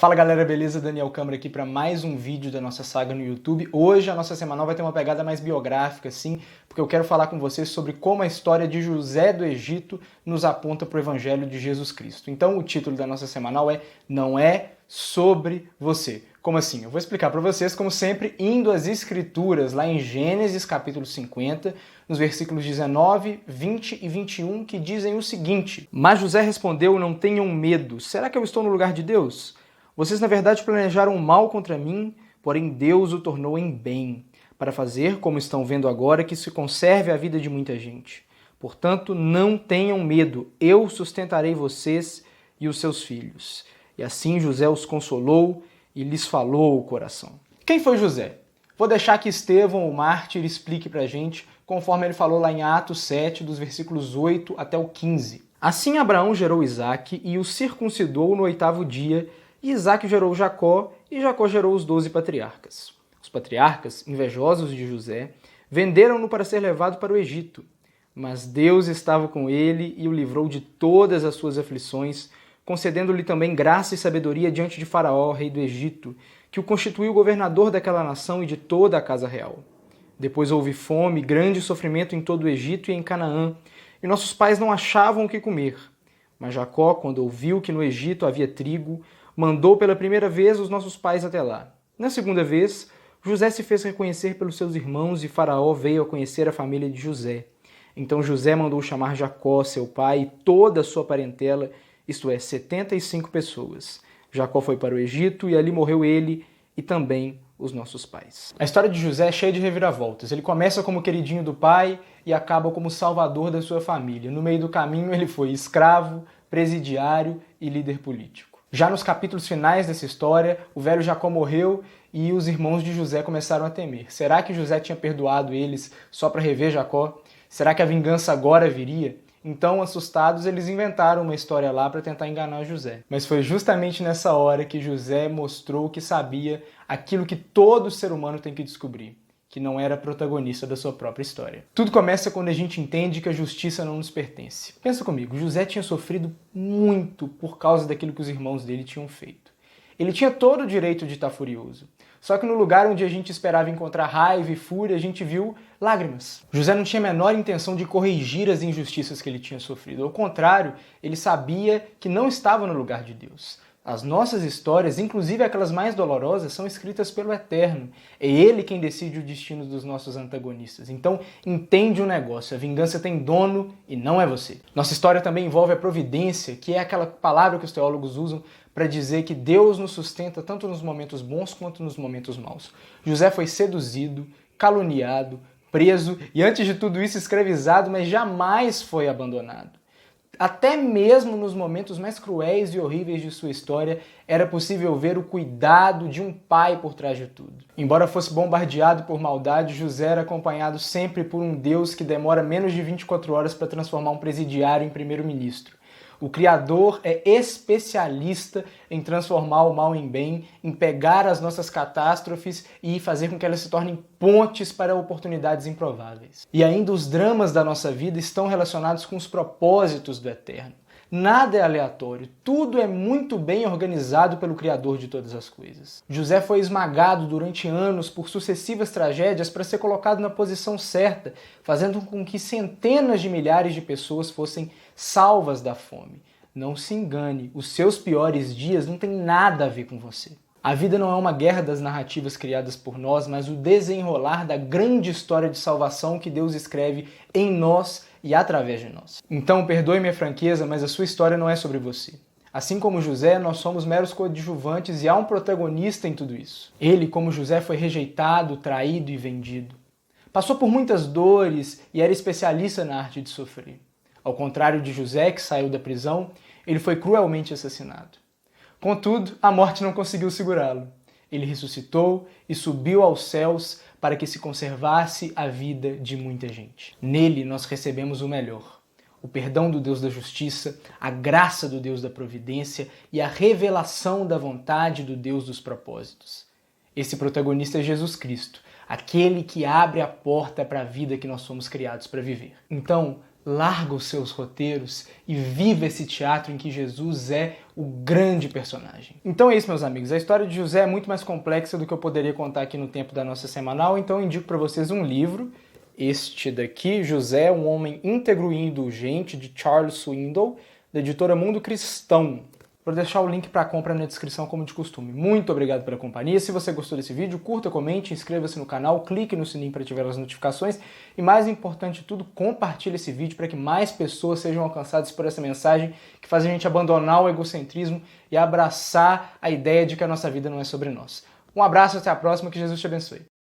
Fala galera, beleza? Daniel Câmara aqui para mais um vídeo da nossa saga no YouTube. Hoje a nossa semanal vai ter uma pegada mais biográfica, sim, porque eu quero falar com vocês sobre como a história de José do Egito nos aponta para o Evangelho de Jesus Cristo. Então o título da nossa semanal é Não é sobre você. Como assim? Eu vou explicar para vocês, como sempre, indo às Escrituras, lá em Gênesis capítulo 50, nos versículos 19, 20 e 21, que dizem o seguinte: Mas José respondeu, não tenham medo, será que eu estou no lugar de Deus? Vocês na verdade planejaram mal contra mim, porém Deus o tornou em bem, para fazer, como estão vendo agora, que se conserve a vida de muita gente. Portanto, não tenham medo, eu sustentarei vocês e os seus filhos. E assim José os consolou e lhes falou o coração. Quem foi José? Vou deixar que Estevão, o mártir, explique pra gente, conforme ele falou lá em Atos 7, dos versículos 8 até o 15. Assim Abraão gerou Isaque e o circuncidou no 8º dia, e Isaque gerou Jacó, e Jacó gerou os 12 patriarcas. Os patriarcas, invejosos de José, venderam-no para ser levado para o Egito. Mas Deus estava com ele e o livrou de todas as suas aflições, concedendo-lhe também graça e sabedoria diante de Faraó, rei do Egito, que o constituiu governador daquela nação e de toda a casa real. Depois houve fome, grande sofrimento em todo o Egito e em Canaã, e nossos pais não achavam o que comer. Mas Jacó, quando ouviu que no Egito havia trigo, mandou pela primeira vez os nossos pais até lá. Na segunda vez, José se fez reconhecer pelos seus irmãos e Faraó veio a conhecer a família de José. Então José mandou chamar Jacó, seu pai, e toda a sua parentela, isto é, 75 pessoas. Jacó foi para o Egito e ali morreu ele e também os nossos pais. A história de José é cheia de reviravoltas. Ele começa como queridinho do pai e acaba como salvador da sua família. No meio do caminho ele foi escravo, presidiário e líder político. Já nos capítulos finais dessa história, o velho Jacó morreu e os irmãos de José começaram a temer. Será que José tinha perdoado eles só para rever Jacó? Será que a vingança agora viria? Então, assustados, eles inventaram uma história lá para tentar enganar José. Mas foi justamente nessa hora que José mostrou que sabia aquilo que todo ser humano tem que descobrir, que não era protagonista da sua própria história. Tudo começa quando a gente entende que a justiça não nos pertence. Pensa comigo, José tinha sofrido muito por causa daquilo que os irmãos dele tinham feito. Ele tinha todo o direito de estar furioso. Só que no lugar onde a gente esperava encontrar raiva e fúria, a gente viu lágrimas. José não tinha a menor intenção de corrigir as injustiças que ele tinha sofrido. Ao contrário, ele sabia que não estava no lugar de Deus. As nossas histórias, inclusive aquelas mais dolorosas, são escritas pelo Eterno. É Ele quem decide o destino dos nossos antagonistas. Então, entende o negócio. A vingança tem dono e não é você. Nossa história também envolve a providência, que é aquela palavra que os teólogos usam para dizer que Deus nos sustenta tanto nos momentos bons quanto nos momentos maus. José foi seduzido, caluniado, preso e, antes de tudo isso, escravizado, mas jamais foi abandonado. Até mesmo nos momentos mais cruéis e horríveis de sua história, era possível ver o cuidado de um pai por trás de tudo. Embora fosse bombardeado por maldade, José era acompanhado sempre por um Deus que demora menos de 24 horas para transformar um presidiário em primeiro-ministro. O Criador é especialista em transformar o mal em bem, em pegar as nossas catástrofes e fazer com que elas se tornem pontes para oportunidades improváveis. E ainda os dramas da nossa vida estão relacionados com os propósitos do Eterno. Nada é aleatório, tudo é muito bem organizado pelo Criador de todas as coisas. José foi esmagado durante anos por sucessivas tragédias para ser colocado na posição certa, fazendo com que centenas de milhares de pessoas fossem salvas da fome. Não se engane, os seus piores dias não têm nada a ver com você. A vida não é uma guerra das narrativas criadas por nós, mas o desenrolar da grande história de salvação que Deus escreve em nós e através de nós. Então, perdoe minha franqueza, mas a sua história não é sobre você. Assim como José, nós somos meros coadjuvantes e há um protagonista em tudo isso. Ele, como José, foi rejeitado, traído e vendido. Passou por muitas dores e era especialista na arte de sofrer. Ao contrário de José, que saiu da prisão, ele foi cruelmente assassinado. Contudo, a morte não conseguiu segurá-lo. Ele ressuscitou e subiu aos céus para que se conservasse a vida de muita gente. Nele nós recebemos o melhor: o perdão do Deus da justiça, a graça do Deus da providência e a revelação da vontade do Deus dos propósitos. Esse protagonista é Jesus Cristo, aquele que abre a porta para a vida que nós somos criados para viver. Então, larga os seus roteiros e viva esse teatro em que Jesus é o grande personagem. Então é isso, meus amigos. A história de José é muito mais complexa do que eu poderia contar aqui no tempo da nossa semanal, então eu indico para vocês um livro, este daqui, José, um homem íntegro e indulgente, de Charles Swindoll, da editora Mundo Cristão. Vou deixar o link para compra na descrição, como de costume. Muito obrigado pela companhia. Se você gostou desse vídeo, curta, comente, inscreva-se no canal, clique no sininho para ativar as notificações e, mais importante de tudo, compartilhe esse vídeo para que mais pessoas sejam alcançadas por essa mensagem que faz a gente abandonar o egocentrismo e abraçar a ideia de que a nossa vida não é sobre nós. Um abraço, até a próxima, que Jesus te abençoe.